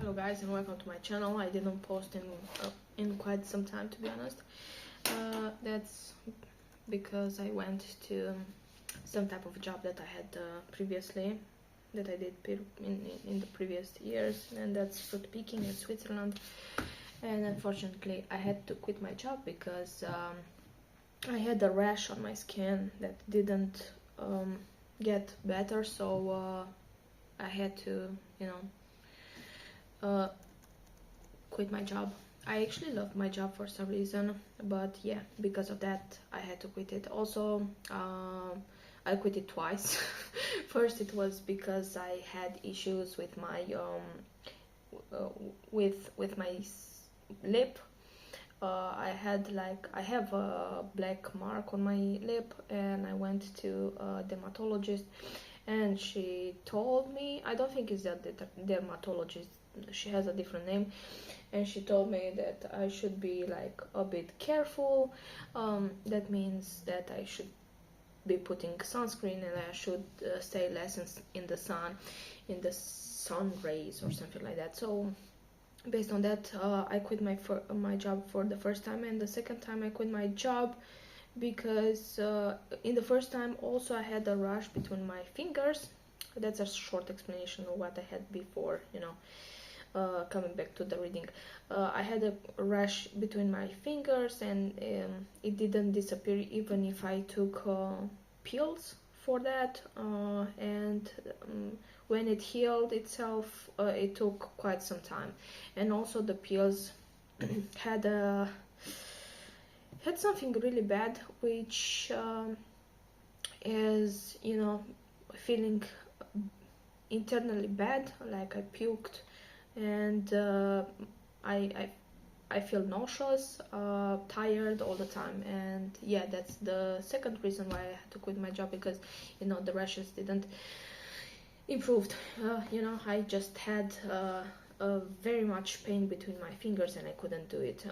Hello guys and welcome to my channel. I didn't post in quite some time, to be honest. That's because I went to some type of job that I had previously, that I did in the previous years, and that's fruit picking in Switzerland. And unfortunately I had to quit my job because I had a rash on my skin that didn't get better, so I had to, quit my job. I actually loved my job for some reason, but yeah, because of that I had to quit it. Also, I quit it twice. First it was because I had issues with my with my lip. I have a black mark on my lip, and I went to a dermatologist, and she told me, I don't think it's a dermatologist, she has a different name, and she told me that I should be like a bit careful. That means that I should be putting sunscreen, and I should stay less in the sun rays or something like that. So based on that, I quit my job for the first time, and the second time I quit my job because in the first time also I had a rash between my fingers. That's a short explanation of what I had before, coming back to the reading. I had a rash between my fingers, and it didn't disappear even if I took pills for that, and when it healed itself, it took quite some time. And also the pills had something really bad, which is, feeling internally bad, like I puked, and I feel nauseous, tired all the time. And yeah, that's the second reason why I had to quit my job, because the rashes didn't improved. I just had very much pain between my fingers, and I couldn't do it.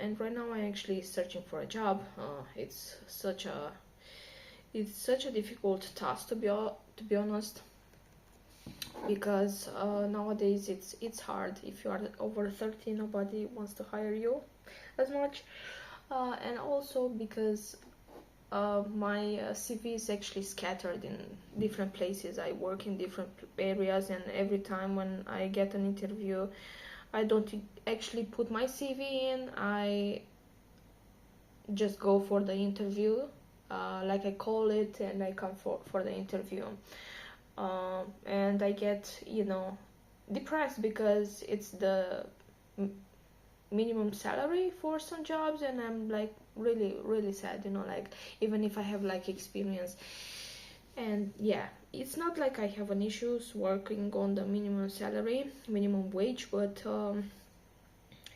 And right now I'm actually searching for a job. It's such a difficult task, to be honest, because nowadays it's hard. If you are over 30, nobody wants to hire you as much, and also because my CV is actually scattered in different places. I work in different areas, and every time when I get an interview, I don't actually put my CV in. I just go for the interview, like I call it, and I come for the interview. And I get, depressed because it's the minimum salary for some jobs, and I'm like really sad, like even if I have like experience. And yeah, it's not like I have an issues working on the minimum wage, but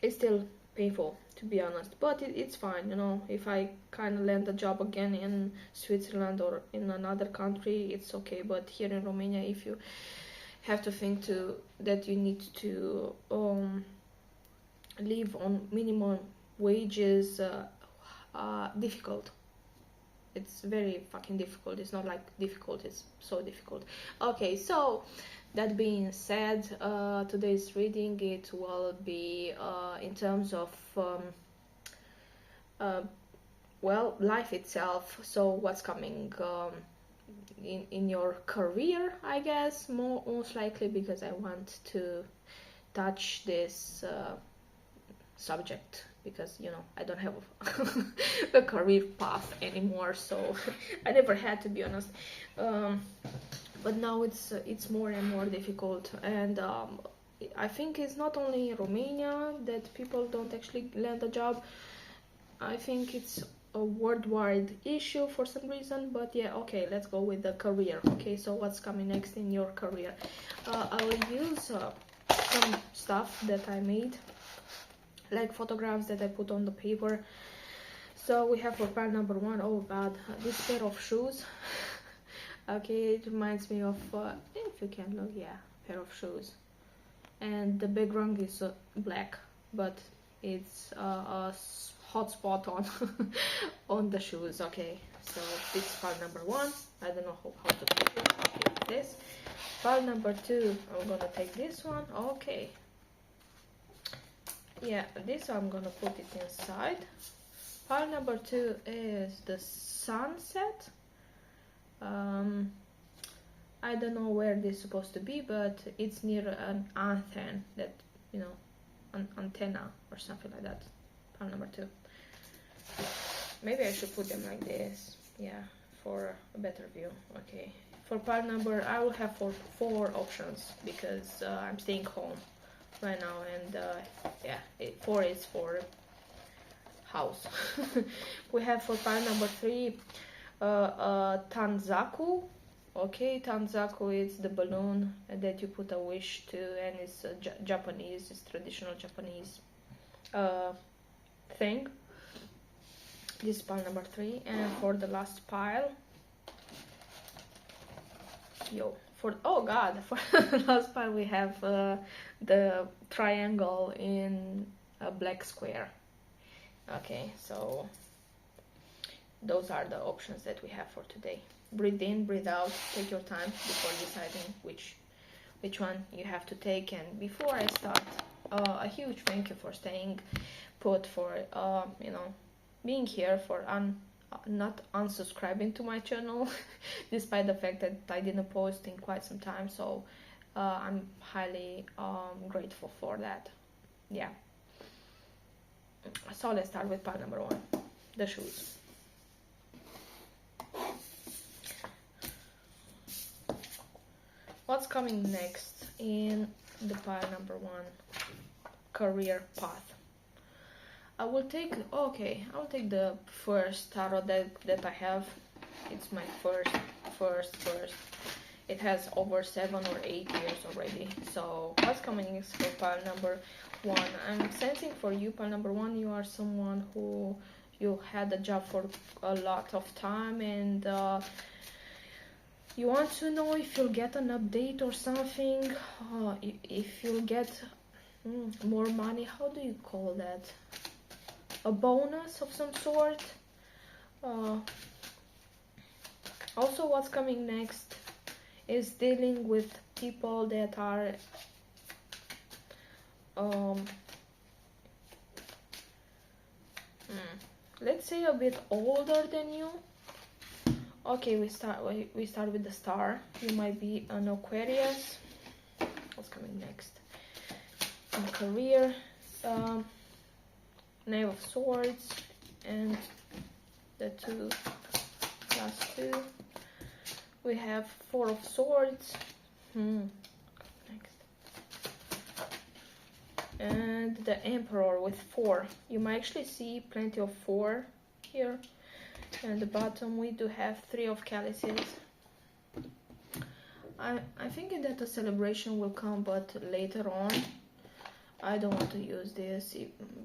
it's still painful, to be honest. But it's fine, if I kind of land a job again in Switzerland or in another country, it's okay. But here in Romania, if you have to think that you need to live on minimum wages, difficult. It's very fucking difficult. It's not like difficult, it's so difficult. Okay, so that being said, today's reading, it will be in terms of life itself. So what's coming in your career, I guess, most likely, because I want to touch this subject, because I don't have a career path anymore, so I never had, to be honest, but now it's more and more difficult. And I think it's not only in Romania that people don't actually land a job. I think it's a worldwide issue for some reason. But yeah, okay, let's go with the career. Okay, so what's coming next in your career? I will use some stuff that I made, like photographs that I put on the paper. So we have for pile number 1, oh god, this pair of shoes. Okay, it reminds me of, if you can look, yeah, pair of shoes. And the background is black, but it's a hot spot on on the shoes. Okay, so this is file number 1. I don't know how to take it. Okay, this file number 2, I'm gonna take this one. Okay, Yeah, this I'm gonna put it inside. Pile number 2 is the sunset. I don't know where this is supposed to be, but it's near an antenna, that, you know, an antenna or something like that. Pile number 2. Maybe I should put them like this, yeah, for a better view. Okay, for pile number, I will have four options because I'm staying home right now, and yeah, 4 is for house. We have for pile number 3 Tanzaku. Okay, Tanzaku is the balloon that you put a wish to, and it's Japanese, it's traditional Japanese thing. This is pile number 3, and for the last pile, oh god, for the last pile we have the triangle in a black square. Okay, so those are the options that we have for today. Breathe in, breathe out, take your time before deciding which one you have to take. And before I start, a huge thank you for staying put, for you know, being here, for not unsubscribing to my channel despite the fact that I didn't post in quite some time. So I'm highly grateful for that. Yeah, so let's start with pile number 1, the shoes. What's coming next in the pile number 1? Career path. I will take the first tarot that I have. It's my first. It has over 7 or 8 years already. So what's coming next for pile number 1? I'm sensing for you, pile number 1, you are someone who you had a job for a lot of time, and you want to know if you'll get an update or something, if you'll get more money. How do you call that? A bonus of some sort. Also, what's coming next is dealing with people that are let's say a bit older than you. Okay, we start with the star. You might be an Aquarius. What's coming next? In career, Knave of Swords, and the last 2. We have 4 of Swords. Next. And the Emperor with 4. You might actually see plenty of 4 here. And at the bottom we do have 3 of Chalices. I think that a celebration will come, but later on. I don't want to use this,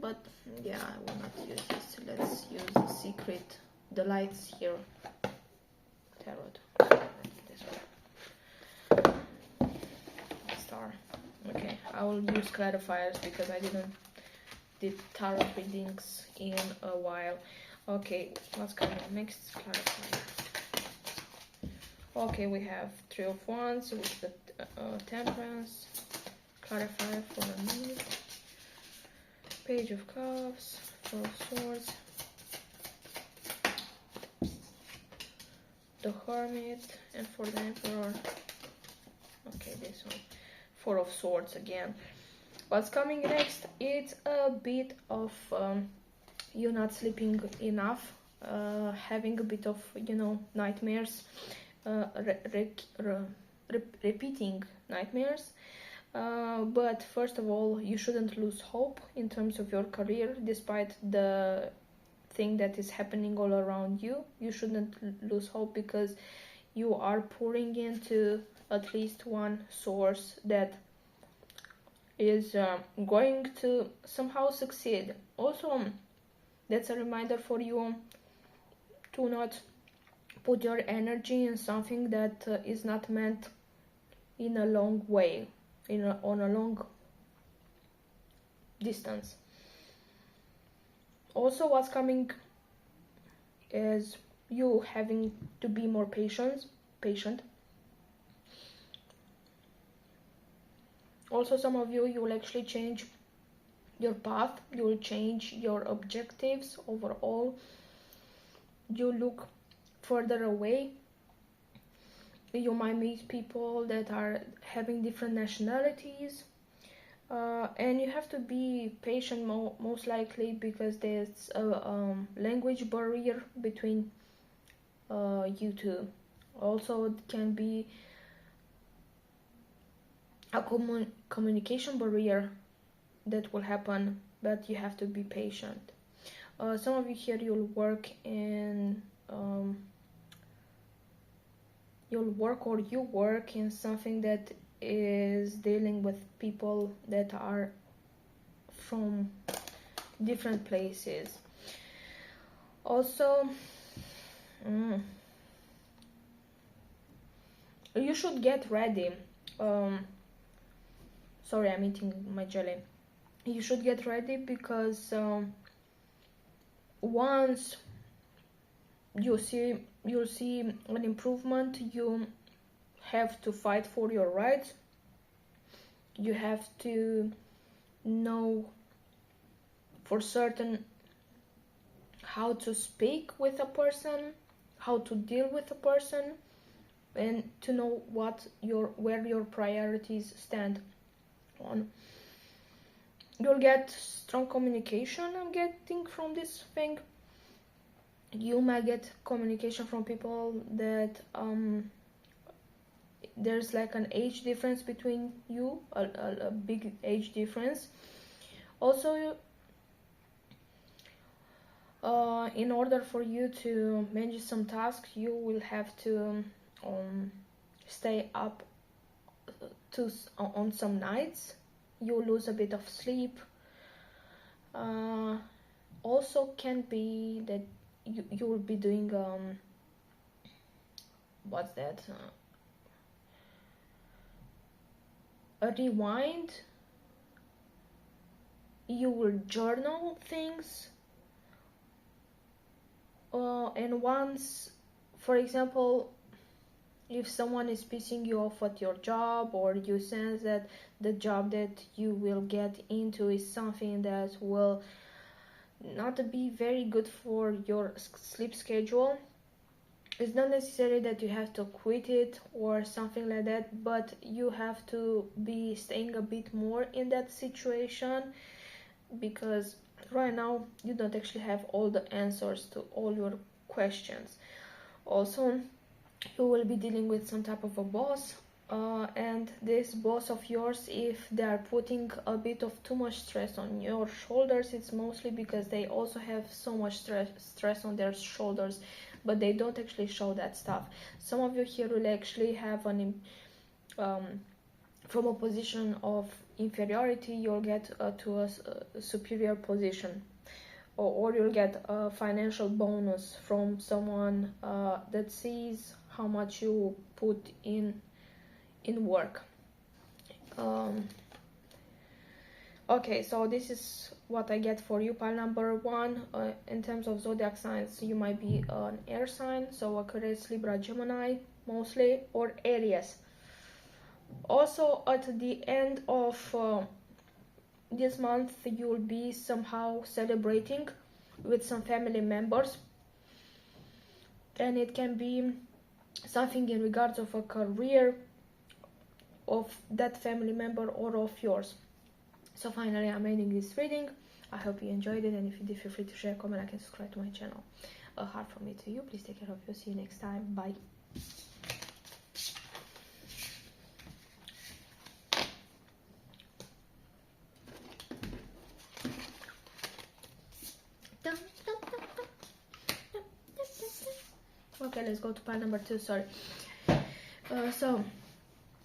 but yeah, I will not use this. Let's use the secret, the lights here, tarot. This one. Star. Okay, I will use clarifiers because I did tarot readings in a while. Okay, what's coming next? Clarifier. Okay, we have 3 of Wands with the Temperance. Clarifier for a minute. Page of Cups, 4 of Swords, the Hermit, and for the Emperor, okay, this one, 4 of Swords again. What's coming next? It's a bit of you not sleeping enough, having a bit of, you know, nightmares, repeating nightmares. But first of all, you shouldn't lose hope in terms of your career, despite the thing that is happening all around you. You shouldn't lose hope because you are pouring into at least one source that is going to somehow succeed. Also, that's a reminder for you to not put your energy in something that is not meant in a long way. On a long distance. Also, what's coming is you having to be more patient. Also, some of you will actually change your path, you will change your objectives overall, you look further away, you might meet people that are having different nationalities, and you have to be patient most likely, because there's a language barrier between you two. Also, it can be a communication barrier that will happen, but you have to be patient. Some of you here, you'll work in you work in something that is dealing with people that are from different places. Also, you should get ready. Sorry, I'm eating my jelly. You should get ready, because once you'll see an improvement, you have to fight for your rights. You have to know for certain how to speak with a person, how to deal with a person, and to know where your priorities stand on. You'll get strong communication, I'm getting, from this thing. You might get communication from people that there's like an age difference between you, a big age difference. Also, in order for you to manage some tasks, you will have to stay up on some nights. You lose a bit of sleep. Also, can be that you will be doing what's that? A rewind. You will journal things. And once, for example, if someone is pissing you off at your job, or you sense that the job that you will get into is something that will not be very good for your sleep schedule, it's not necessary that you have to quit it or something like that, but you have to be staying a bit more in that situation, because right now you don't actually have all the answers to all your questions. Also, you will be dealing with some type of a boss, and this boss of yours, if they are putting a bit of too much stress on your shoulders, it's mostly because they also have so much stress on their shoulders, but they don't actually show that stuff. Some of you here will actually have from a position of inferiority, you'll get to a superior position, or you'll get a financial bonus from someone that sees how much you put in work. Okay, so this is what I get for you, pile number 1. In terms of zodiac signs, you might be an air sign, so Aquarius, Libra, Gemini mostly, or Aries. Also, at the end of this month, you'll be somehow celebrating with some family members, and it can be something in regards of a career of that family member or of yours. So finally, I'm ending this reading. I hope you enjoyed it, and if you did, feel free to share, comment, like, and subscribe to my channel. A heart from me to you. Please take care of you. See you next time. Bye. Okay, let's go to pile number 2. Sorry. So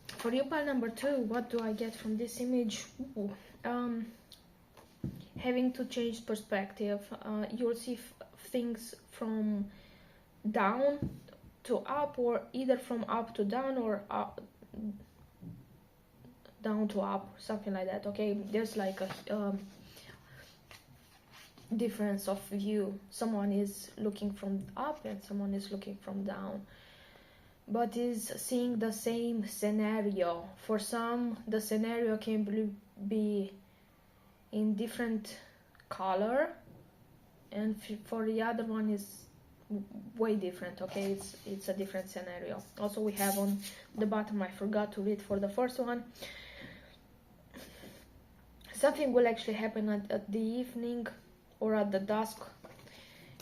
for you, pile number 2, what do I get from this image? Ooh, having to change perspective. You'll see things from down to up, or either from up to down, or up, down to up, something like that. Okay, there's like a difference of view. Someone is looking from up and someone is looking from down, but is seeing the same scenario. For some, the scenario can be in different color, and for the other one is way different. Okay, it's a different scenario. Also, we have on the bottom, I forgot to read for the first one, something will actually happen at the evening or at the dusk,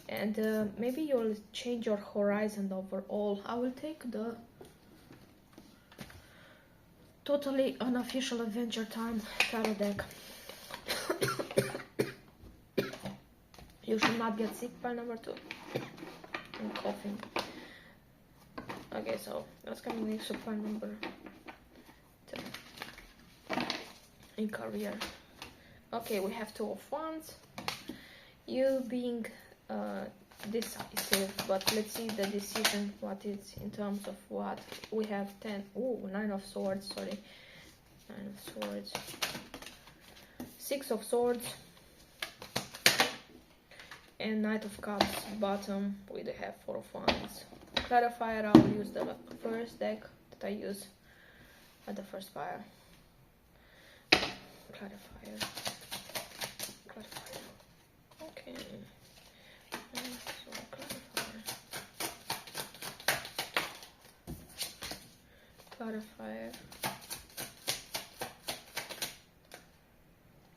and maybe you'll change your horizon overall. I will take the totally unofficial Adventure Time tarot deck. You should not get sick, pile number 2. I'm coughing. Okay, so what's coming next to pile number 2? In career. Okay, we have 2 of Wands. You being decisive, but let's see the decision, what is in terms of what. We have 9 of Swords, sorry. 9 of Swords. 6 of Swords. And Knight of Cups bottom, we have 4 of Wands. Clarifier, I will use the first deck that I use at the first fire. Clarifier. Okay. So clarifier.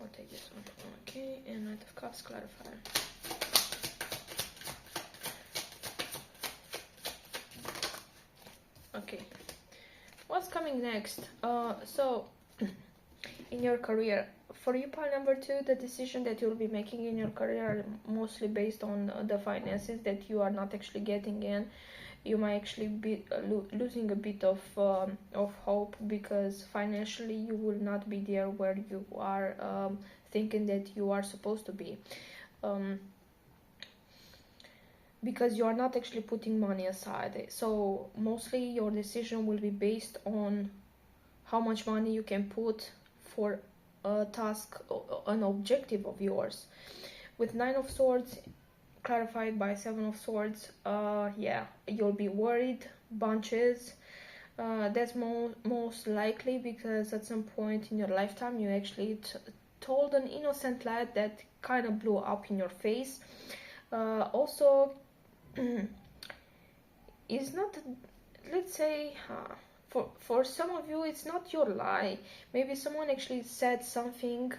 I'll take this one. Okay, and Knight of Cups, clarifier. Okay, what's coming next? So in your career, for you, pile number 2, the decision that you'll be making in your career are mostly based on the finances that you are not actually getting in. You might actually be losing a bit of hope, because financially you will not be there where you are thinking that you are supposed to be. Because you are not actually putting money aside. So mostly your decision will be based on how much money you can put for a task, an objective of yours. With 9 of Swords clarified by 7 of Swords, yeah, you'll be worried bunches. That's most likely because at some point in your lifetime you actually told an innocent lad that kind of blew up in your face. Also, it's not, let's say, for some of you it's not your lie. Maybe someone actually said something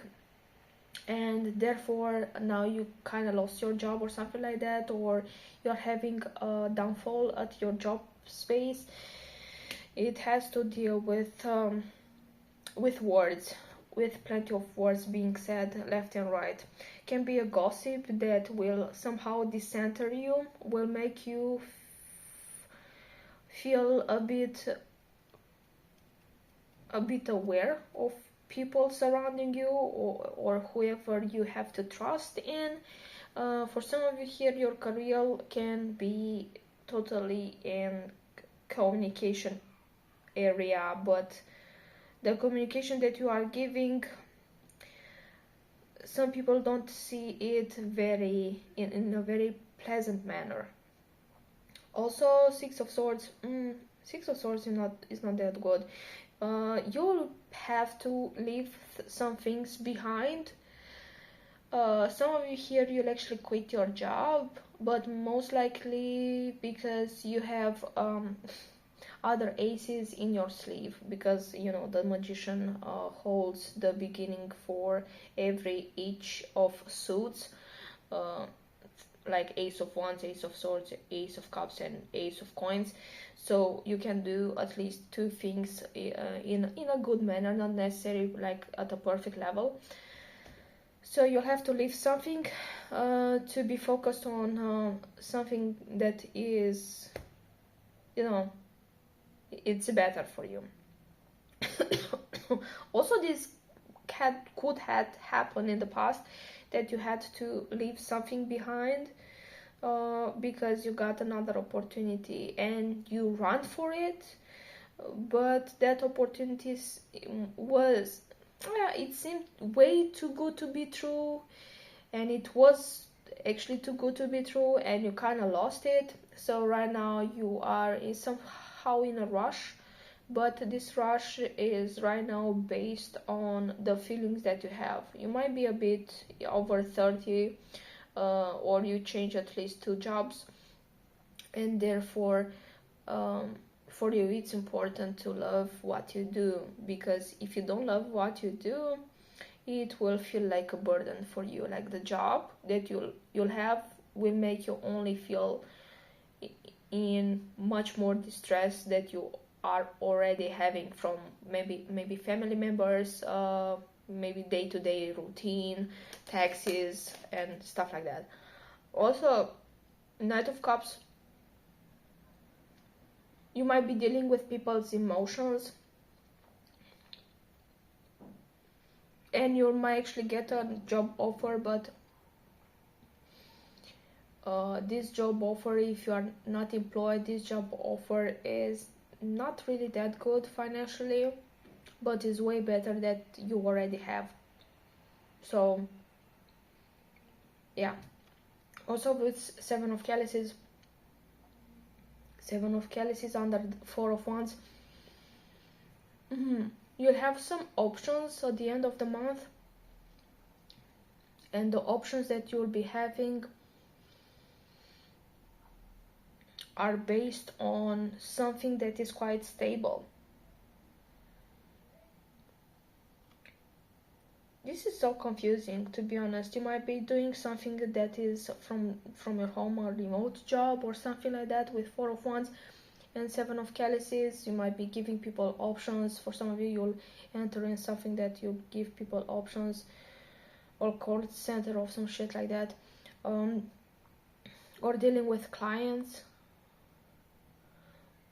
and therefore now you kind of lost your job or something like that, or you're having a downfall at your job space. It has to deal with words, with plenty of words being said left and right. Can be a gossip that will somehow decenter you, will make you feel a bit aware of people surrounding you, or whoever you have to trust in. For some of you here, your career can be totally in communication area, but the communication that you are giving, some people don't see it in a very pleasant manner. Also, 6 of Swords. 6 of Swords is not that good. You'll have to leave some things behind. Some of you here, you'll actually quit your job, but most likely because you have other aces in your sleeve, because you know the Magician holds the beginning for each of suits, like Ace of Wands, Ace of Swords, Ace of Cups, and Ace of Coins. So you can do at least 2 things in a good manner, not necessarily like at a perfect level. So you'll have to leave something to be focused on something that is, you know, it's better for you. Also, this could have happened in the past, that you had to leave something behind because you got another opportunity and you ran for it, but that opportunity was, it seemed way too good to be true, and it was actually too good to be true, and you kind of lost it. So right now you are somehow in a rush but this rush is right now based on the feelings that you have. You might be a bit over 30, or you change at least 2 jobs, and therefore for you it's important to love what you do, because if you don't love what you do, it will feel like a burden for you. Like the job that you'll have will make you only feel in much more distress that you are already having from maybe family members, maybe day-to-day routine, taxes and stuff like that. Also, Knight of Cups, you might be dealing with people's emotions, and you might actually get a job offer, but this job offer, if you are not employed, this job offer is not really that good financially, but is way better that you already have. So yeah. Also with Seven of Chalices under 4 of Wands, you'll have some options at the end of the month, and the options that you'll be having are based on something that is quite stable. This is so confusing, to be honest. You might be doing something that is from your home, or remote job or something like that with 4 of Wands and 7 of Chalices. You might be giving people options. For some of you, you'll enter in something that you give people options, or call center or some shit like that, or dealing with clients.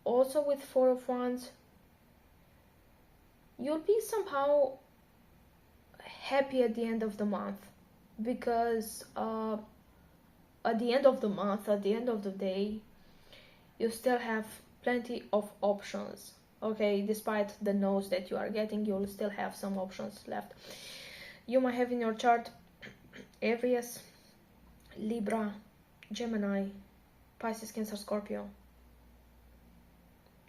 Also with 4 of Wands, you'll be somehow happy at the end of the month, because at the end of the month, at the end of the day, you still have plenty of options. Okay, despite the no's that you are getting, you'll still have some options left. You might have in your chart Aries, Libra, Gemini, Pisces, Cancer, Scorpio,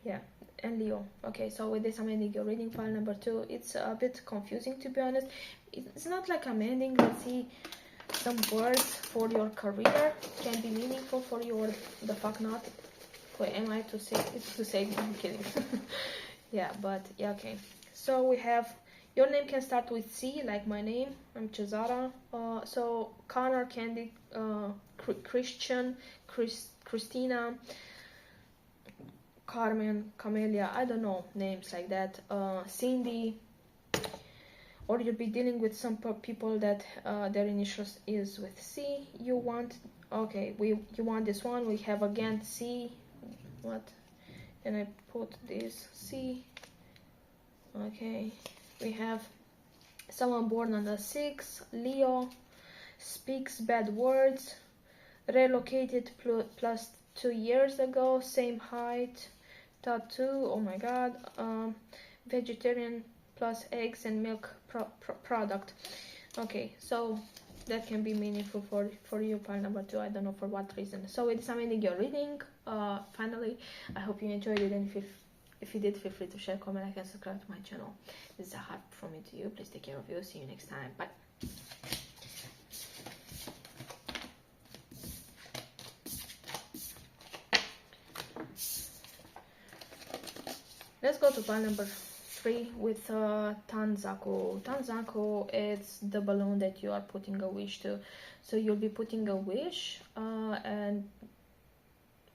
yeah, and Leo. Okay, so with this I'm ending your reading file number 2. It's a bit confusing, to be honest. It's not like I'm ending. Let's see, some words for your career can be meaningful for you, or the fuck not. Wait, am I to say I'm kidding. Yeah, but yeah, okay. So we have, your name can start with C, like my name. I'm Cesara. So Connor, Candy, Christian, Christina, Carmen, Camelia, I don't know, names like that, Cindy, or you'll be dealing with some people that their initials is with C. You want, okay, you want this one. We have again C, what, and I put this C. Okay, we have someone born on the 6th, Leo, speaks bad words, relocated plus 2 years ago, same height, tattoo, oh my god, vegetarian plus eggs and milk product. Okay, so that can be meaningful for you, pile number 2. I don't know for what reason. So with this I'm ending your reading. Finally, I hope you enjoyed it, and if you did, feel free to share, comment, like, and subscribe to my channel. This is a heart from me to you. Please take care of you. See you next time. Bye. Let's go to pile number 3 with Tanzaku. Tanzaku, it's the balloon that you are putting a wish to. So you'll be putting a wish,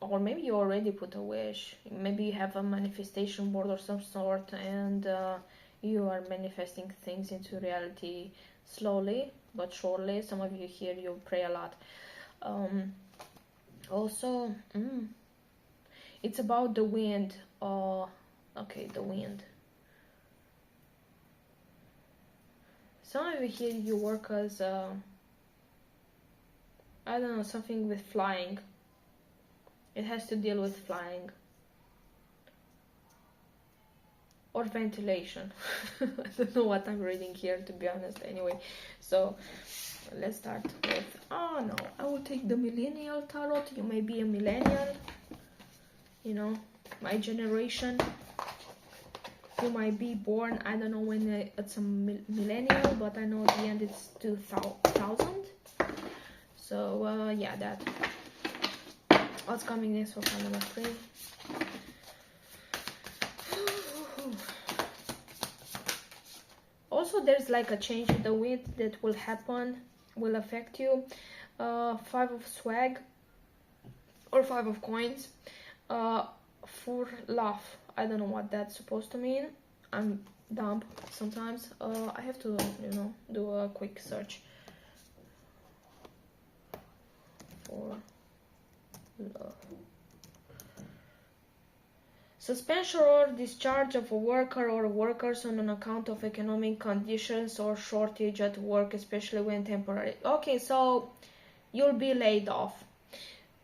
or maybe you already put a wish. Maybe you have a manifestation board or some sort, and you are manifesting things into reality slowly but surely. Some of you here, you pray a lot. Also, it's about the wind. Okay, the wind. Some of you here, you work as I don't know, something with flying. It has to deal with flying or ventilation. I don't know what I'm reading here, to be honest. Anyway, so let's start with, oh no, I will take the millennial tarot. You may be a millennial, you know, my generation. you might be born, I don't know when it's a millennial, but I know at the end it's 2000. So yeah, that. What's coming next for pile number 3? Also, there's like a change in the wind that will happen, will affect you. 5 of swag or 5 of coins. For laugh. I don't know what that's supposed to mean. I'm dumb sometimes. I have to, you know, do a quick search for love. Suspension or discharge of a worker or workers on an account of economic conditions or shortage at work, especially when temporary. Okay, so you'll be laid off.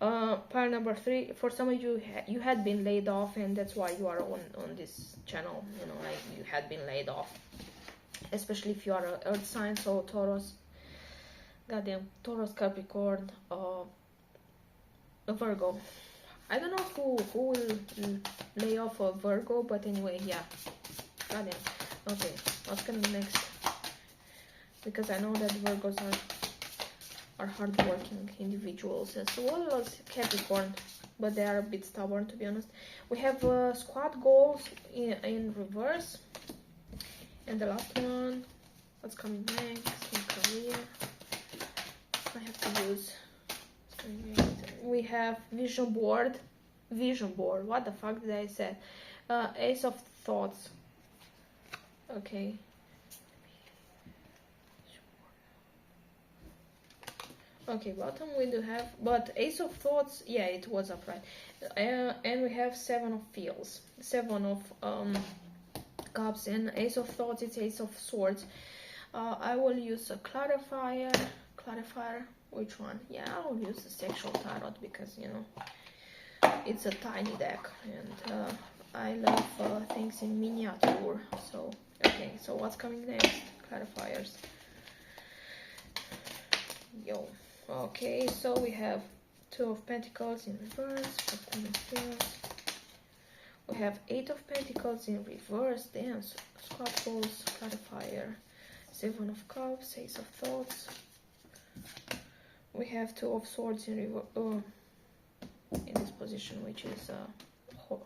Pile number 3, for some of you, you had been laid off, and that's why you are on this channel, you know, like you had been laid off, especially if you are an earth sign, so Taurus, goddamn, Taurus, Capricorn, a Virgo. I don't know who will lay off a Virgo, but anyway, yeah, goddamn. Okay, what's coming next? Because I know that Virgos are hardworking individuals as well as Capricorn, but they are a bit stubborn, to be honest. We have squad goals in reverse, and the last one, what's coming next in career? I have to use. We have vision board. What the fuck did I say? Ace of thoughts. Okay. Okay, bottom we do have, but Ace of Thoughts, yeah, it was upright. And we have 7 of Feels, 7 of Cups, and Ace of Thoughts, it's Ace of Swords. I will use a clarifier, which one? Yeah, I will use the Sexual Tarot, because, you know, it's a tiny deck, and I love things in miniature, so, okay, so what's coming next? Clarifiers. Yo. Okay, so we have 2 of Pentacles in reverse, we have 8 of Pentacles in reverse, damn, squad goals, clarifier, 7 of Cups, Ace of Thoughts, we have 2 of Swords in reverse, in this position, which is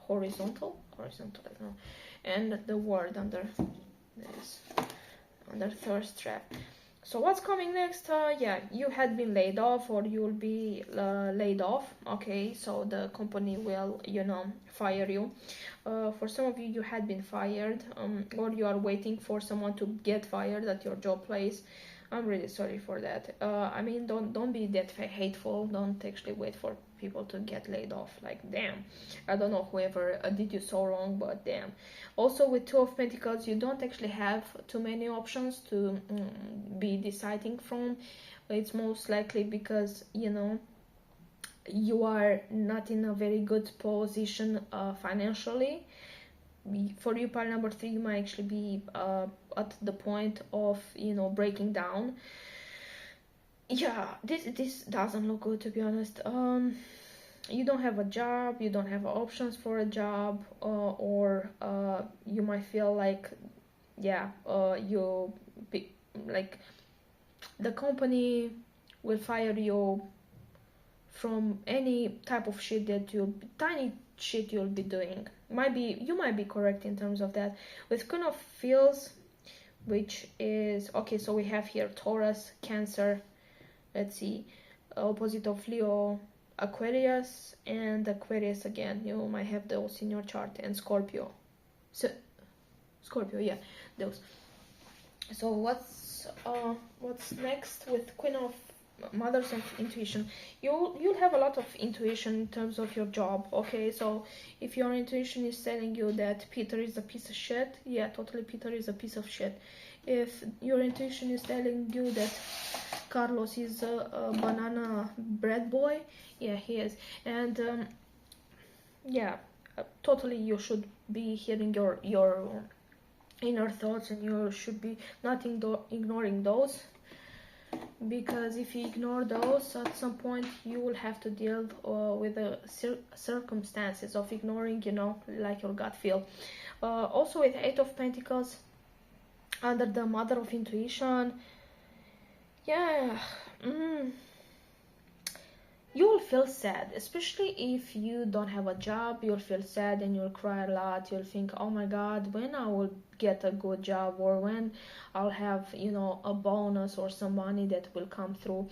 horizontal, I don't know, and the word under this, under thirst trap. So what's coming next? Yeah, you had been laid off, or you'll be laid off. Okay, so the company will, you know, fire you. For some of you, you had been fired, or you are waiting for someone to get fired at your job place. I'm really sorry for that. I mean, don't be that hateful. Don't actually wait for people to get laid off. Like, damn, I don't know whoever did you so wrong, but damn. Also, with 2 of Pentacles, you don't actually have too many options to be deciding from. It's most likely because, you know, you are not in a very good position financially. For you, pile number 3, you might actually be at the point of, you know, breaking down. Yeah, this doesn't look good, to be honest. You don't have a job, you don't have options for a job, or you might feel like, yeah, like the company will fire you from any type of shit that tiny shit you'll be doing. You might be correct in terms of that. With Queen of Feels, which is, okay, so we have here Taurus, Cancer, let's see, opposite of Leo, Aquarius, and Aquarius again. You might have those in your chart, and Scorpio. So Scorpio, yeah, those. So what's next with Queen of Mothers of Intuition? You'll have a lot of intuition in terms of your job. Okay, so if your intuition is telling you that Peter is a piece of shit, yeah, totally, Peter is a piece of shit. If your intuition is telling you that Carlos is a banana bread boy, yeah, he is. And yeah, totally, you should be hearing your inner thoughts, and you should be not ignoring those. because if you ignore those, at some point you will have to deal with the circumstances of ignoring, like your gut feel. Also with Eight of Pentacles, under the Mother of Intuition, yeah, you will feel sad, especially if you don't have a job. You'll feel sad and you'll cry a lot. You'll think, oh my god, when I will get a good job, or when I'll have, a bonus or some money that will come through.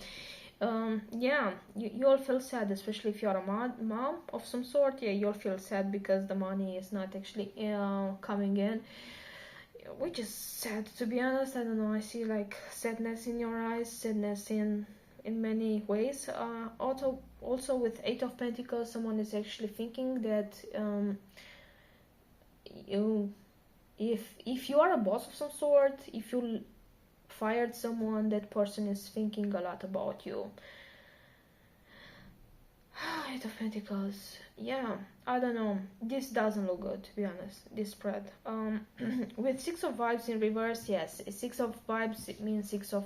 Yeah, you'll feel sad, especially if you're a mom of some sort. Yeah, you'll feel sad because the money is not actually coming in, which is sad, to be honest. I don't know, I see like sadness in your eyes, sadness in many ways. Also with Eight of Pentacles, someone is actually thinking that if you are a boss of some sort, if you fired someone, that person is thinking a lot about you. Eight of Pentacles, yeah, I don't know, this doesn't look good, to be honest, this spread. With Six of Vibes in reverse, yes, Six of Vibes, it means Six of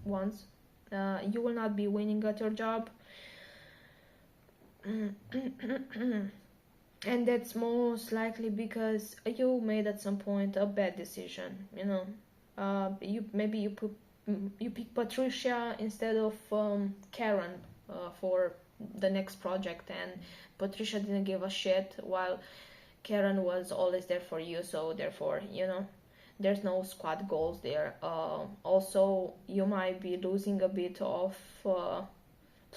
Wands. You will not be winning at your job. And that's most likely because you made at some point a bad decision, you pick Patricia instead of Karen for the next project, and Patricia didn't give a shit while Karen was always there for you, so therefore, there's no squad goals there. Also, you might be losing a bit of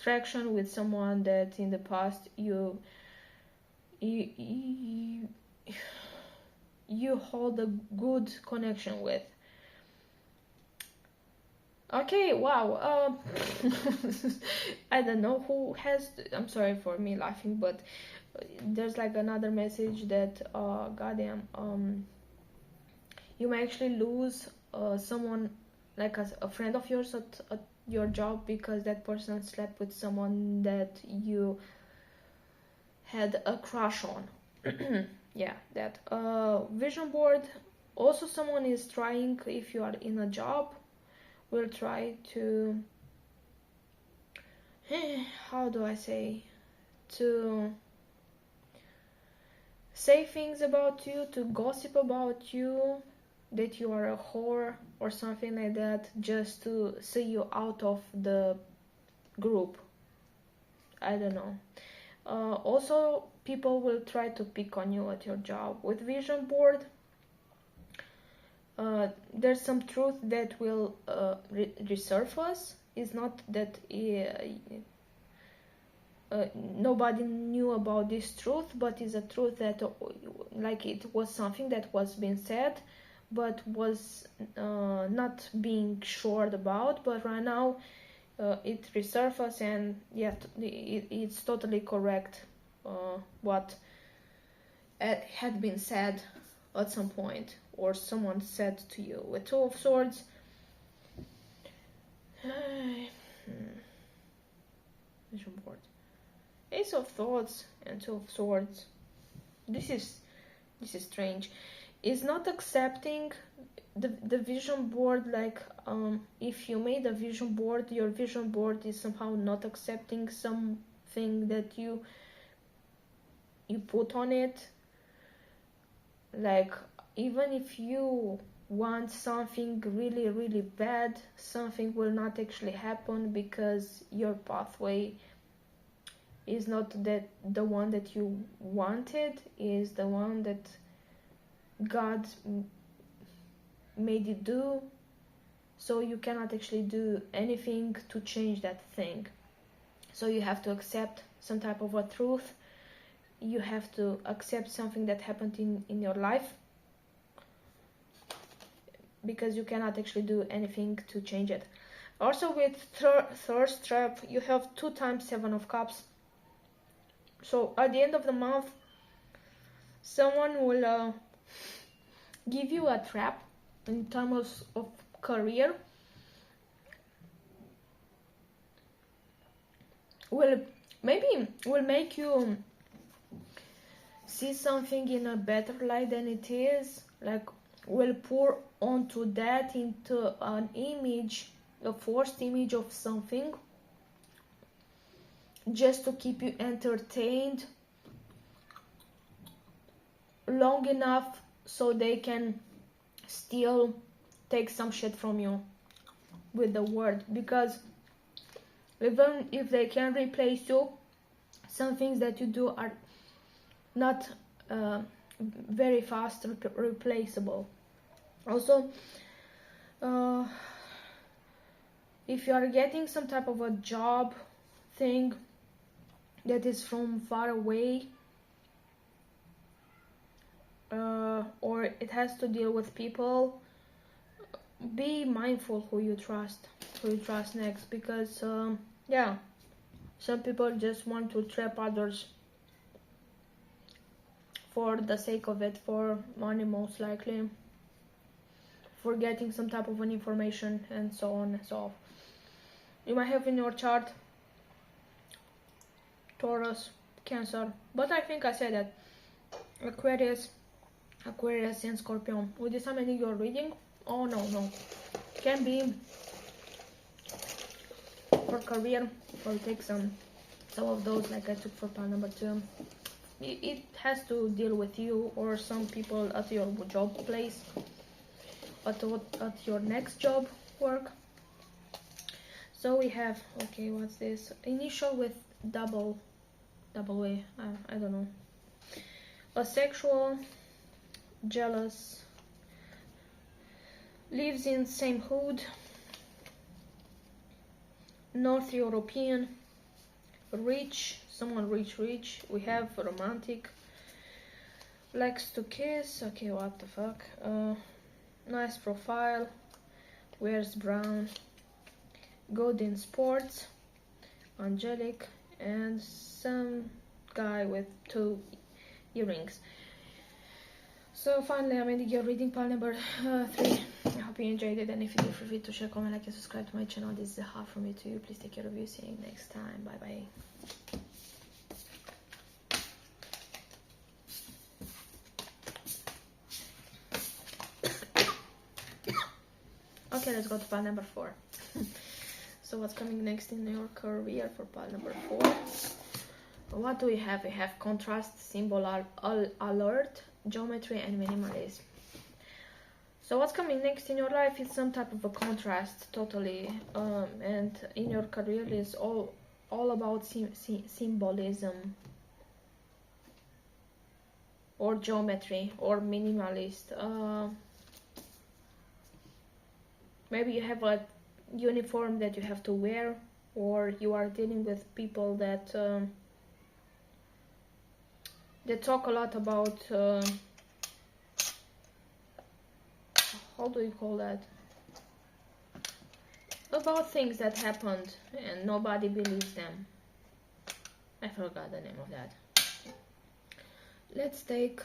traction with someone that in the past you hold a good connection with. Okay, wow. I don't know who has. I'm sorry for me laughing, but there's like another message that goddamn, you may actually lose someone, like a friend of yours at your job, because that person slept with someone that you had a crush on. Yeah, that. Vision board. Also, someone is trying, if you are in a job, will try to, how do I say, to say things about you, to gossip about you, that you are a whore or something like that, just to see you out of the group. I don't know. Also, people will try to pick on you at your job. With Vision board, there's some truth that will resurface. It's not that nobody knew about this truth, but it's a truth that like it was something that was being said but was not being sure about, but right now it resurfaced, and yeah, it's totally correct what had been said at some point, or someone said to you. With Two of Swords, Vision board, Ace of Thoughts and Two of Swords. This is strange. Is not accepting the vision board. Like if you made a vision board, your vision board is somehow not accepting something that you put on it. Like, even if you want something really, really bad, something will not actually happen because your pathway is not that the one that you wanted, is the one that God made it do. So you cannot actually do anything to change that thing. So you have to accept some type of a truth. You have to accept something that happened in your life, because you cannot actually do anything to change it. Also with thirst trap, you have 2 times 7 of Cups. So at the end of the month, someone will give you a trap in terms of career. Will make you see something in a better light than it is. Like, will pour onto that into an image a forced image of something just to keep you entertained long enough so they can still take some shit from you with the word. Because even if they can replace you, some things that you do are not very fast replaceable. Also, if you are getting some type of a job thing that is from far away, or it has to deal with people, be mindful who you trust next, because yeah, some people just want to trap others for the sake of it, for money most likely, for getting some type of an information, and so on and so on. You might have in your chart Taurus, Cancer, but I think I said that Aquarius and Scorpion. Would this something you're reading? Oh no. Can be for career. I'll take some of those like I took for pile number 2. It has to deal with you or some people at your job place, at your next job work. So we have, okay, what's this? Initial with double A, I don't know. Asexual, jealous, lives in same hood, North European, rich, someone rich. We have romantic, likes to kiss, okay, what the fuck, nice profile, wears brown, good in sports, angelic, and some guy with 2 earrings. So finally I'm ending your reading pile number 3. I hope you enjoyed it, and if you did, feel free to share, comment, like, and subscribe to my channel. This is a half from me to you. Please take care of you. See you next time. Bye bye. Okay, let's go to pile number 4. So what's coming next in your career for pile number 4? What do we have? We have contrast, symbol alert, geometry, and minimalism. So what's coming next in your life is some type of a contrast, totally, and in your career is all about symbolism, or geometry, or minimalist. Maybe you have a uniform that you have to wear, or you are dealing with people that they talk a lot about how do you call that? About things that happened and nobody believes them. I forgot the name of that. Let's take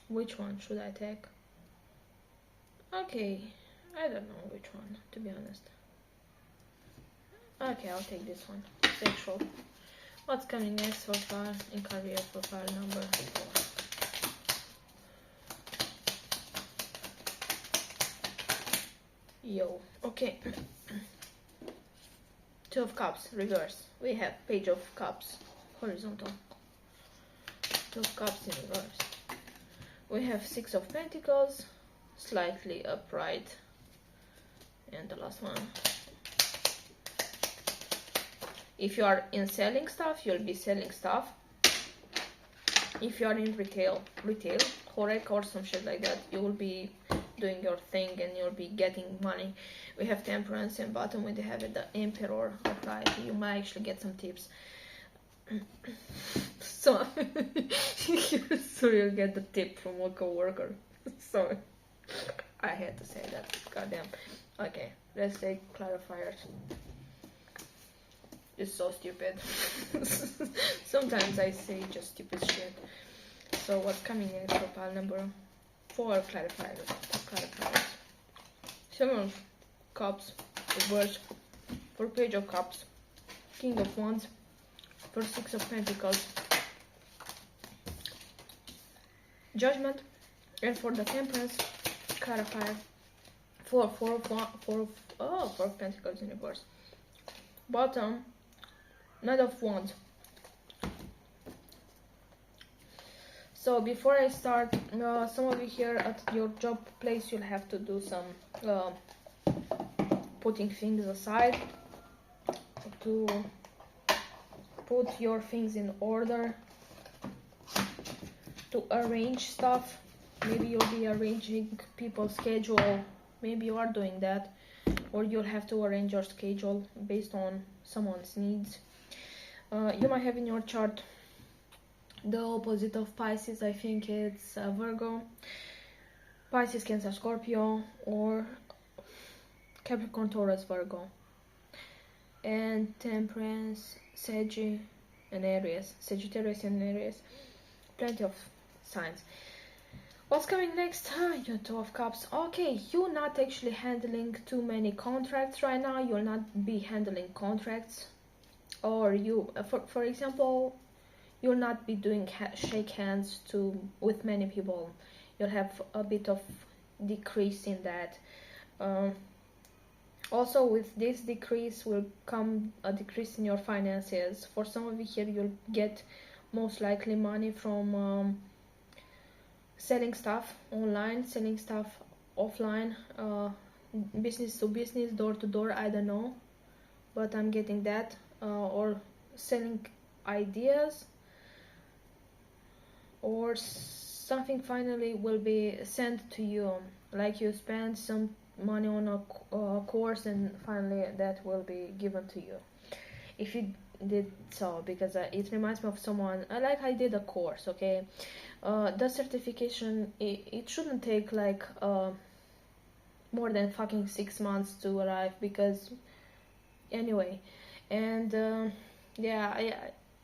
which one should I take? Okay, I don't know which one, to be honest. Okay, I'll take this one. Sexual. What's coming next so far in career profile number 4? Yo, okay. 2 of Cups, reverse. We have Page of Cups, horizontal. 2 of Cups in reverse. We have 6 of Pentacles, slightly upright. And the last one. If you are in selling stuff, you'll be selling stuff. If you are in retail, Horek or some shit like that, you will be doing your thing and you'll be getting money. We have Temperance, and bottom we have it, the Emperor upright. You might actually get some tips. So you'll get the tip from a co-worker. So I had to say that. Goddamn. Okay, let's take clarifiers. It's so stupid. Sometimes I say just stupid shit. So what's coming next for pile number 4? Clarifiers. 7 of Cups, reverse. For Page of Cups, King of Wands. For 6 of Pentacles, Judgment. And for the Temperance, clarifier, Four of Pentacles in reverse. Bottom, Knight of Wands. So before I start, some of you here at your job place, you'll have to do some putting things aside, to put your things in order, to arrange stuff. Maybe you'll be arranging people's schedule. Maybe you are doing that, or you'll have to arrange your schedule based on someone's needs. You might have in your chart the opposite of Pisces. I think it's Virgo, Pisces, Cancer, Scorpio, or Capricorn, Taurus, Virgo, and Temperance, Sagittarius and Aries. Sagittarius and Aries. Plenty of signs. What's coming next? Your Two of Cups. Okay, you're not actually handling too many contracts right now. You'll not be handling contracts, or you, for example, you'll not be doing shake hands with many people. You'll have a bit of decrease in that. Also, with this decrease will come a decrease in your finances. For some of you here, you'll get most likely money from selling stuff online, selling stuff offline, business to business, door to door, I don't know, but I'm getting that, or selling ideas, or something finally will be sent to you, like you spend some money on a course and finally that will be given to you, if you did so, because it reminds me of someone, like I did a course, okay. The certification, it shouldn't take like more than fucking 6 months to arrive, because anyway, and yeah,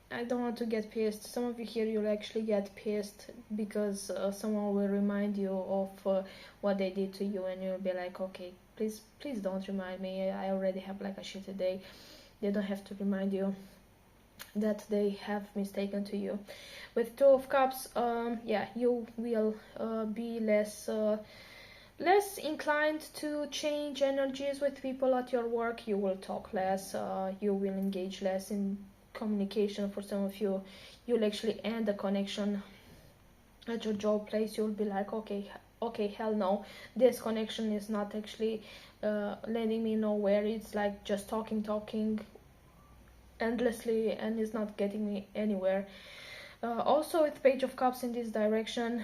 I don't want to get pissed. Some of you here, you'll actually get pissed because someone will remind you of what they did to you, and you'll be like, okay, please don't remind me, I already have like a shitty day. They don't have to remind you that they have mistaken to you. With Two of Cups, yeah, you will be less inclined to change energies with people at your work. You will talk less, you will engage less in communication. For some of you, you'll actually end the connection at your job place. You'll be like, okay, hell no, this connection is not actually letting me nowhere. It's like just talking endlessly and is not getting me anywhere. Also, with Page of Cups in this direction,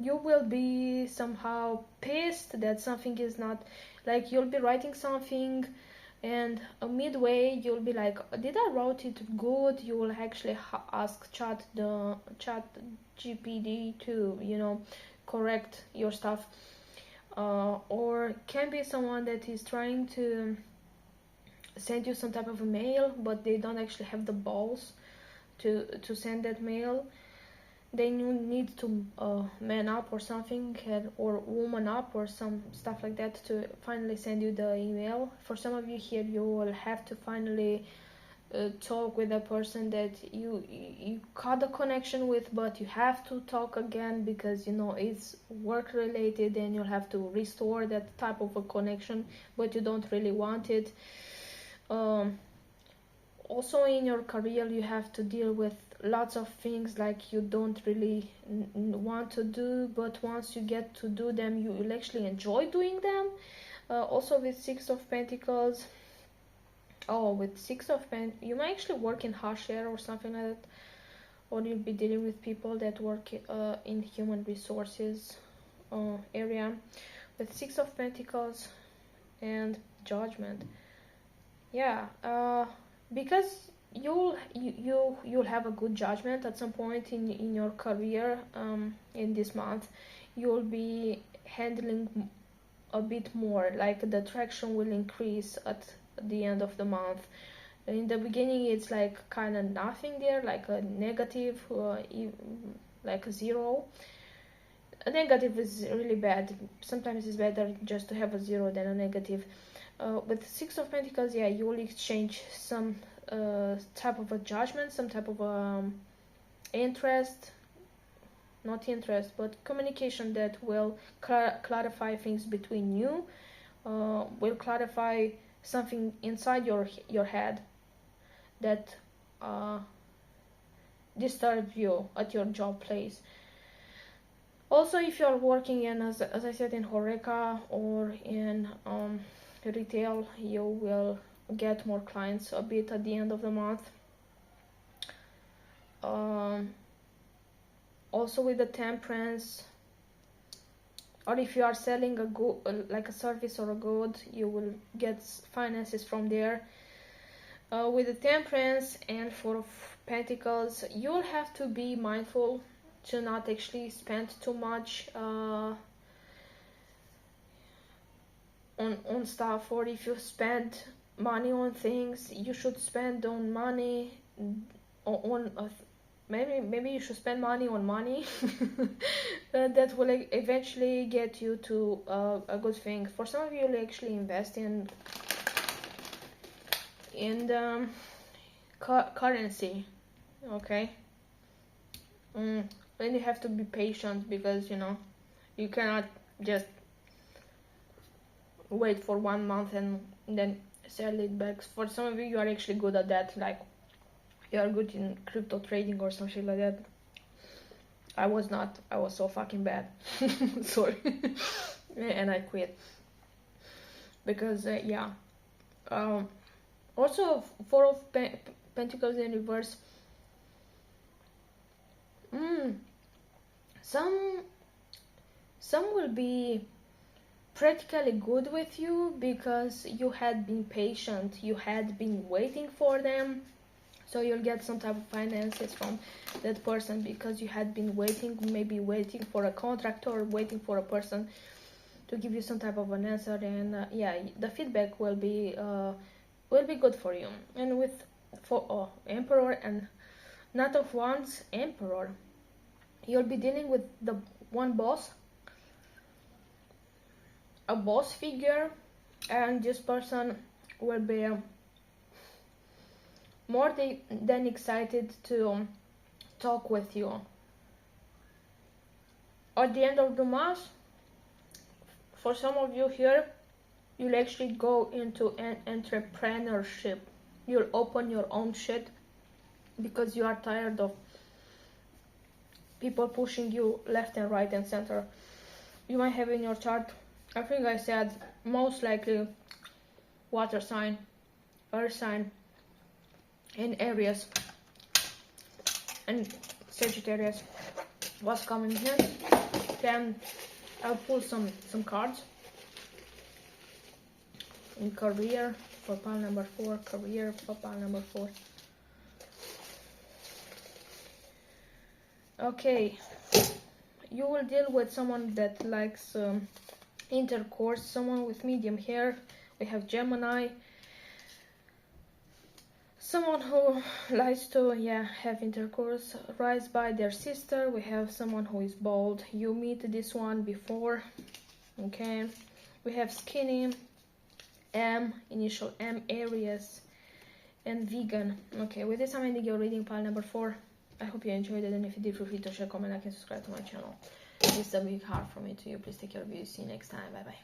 you will be somehow pissed that something is not, like, you'll be writing something and midway you'll be like, did I wrote it good? You will actually ask chat GPT to, you know, correct your stuff, or can be someone that is trying to send you some type of a mail, but they don't actually have the balls to send that mail. They need to man up or something, or woman up or some stuff like that, to finally send you the email. For some of you here, you will have to finally talk with a person that you cut the connection with, but you have to talk again because, you know, it's work related and you'll have to restore that type of a connection, but you don't really want it. Also, in your career, you have to deal with lots of things like you don't really want to do, but once you get to do them, you will actually enjoy doing them. Also, with Six of Pentacles, with Six of Pentacles, you might actually work in HR or something like that, or you'll be dealing with people that work in human resources area. With Six of Pentacles and Judgment, yeah, because you'll have a good judgment at some point in your career. In this month, you'll be handling a bit more, like the traction will increase at the end of the month. In the beginning, it's like kind of nothing there, like a negative, like a 0. A negative is really bad. Sometimes it's better just to have a 0 than a negative. With Six of Pentacles, yeah, you will exchange some type of a judgment, some type of interest, not interest, but communication that will clarify things between you, will clarify something inside your head that disturbs you at your job place. Also, if you're working in, as I said, in Horeca or in retail, you will get more clients a bit at the end of the month. Also with the temperance, or if you are selling a good, like a service or a good, you will get finances from there. With the temperance and Four of Pentacles, you will have to be mindful to not actually spend too much on stuff, or if you spend money on things, you should spend on money on maybe you should spend money on money that will eventually get you to a good thing. For some of you, you'll actually invest in the currency, okay? Then you have to be patient, because you cannot just wait for 1 month and then sell it back. For some of you, you are actually good at that, like you are good in crypto trading or something like that. I was not. I was so fucking bad. Sorry. And I quit because also Four of Pentacles in reverse. Some will be practically good with you because you had been patient, you had been waiting for them, so you'll get some type of finances from that person because you had been waiting, maybe waiting for a contract or waiting for a person to give you some type of an answer, and the feedback will be good for you. And with Emperor and Knight of Wands, Emperor, you'll be dealing with the one boss, a boss figure, and this person will be more than excited to talk with you. At the end of the month, for some of you here, you'll actually go into an entrepreneurship. You'll open your own shit because you are tired of people pushing you left and right and center. You might have in your chart, I think I said most likely water sign, earth sign, and Aries and Sagittarius was coming here. Then I'll pull some cards. In career for pile number 4, career for pile number 4. Okay, you will deal with someone that likes intercourse, someone with medium hair. We have Gemini, someone who likes to have intercourse, raised by their sister. We have someone who is bold. You meet this one before, okay? We have skinny, M, initial M, Aries, and vegan. Okay, with this I'm ending your reading, pile number 4. I hope you enjoyed it, and if you did, feel free to share, comment, like, and subscribe to my channel. It's a big heart from me to you. Please take care of you. See you next time. Bye bye.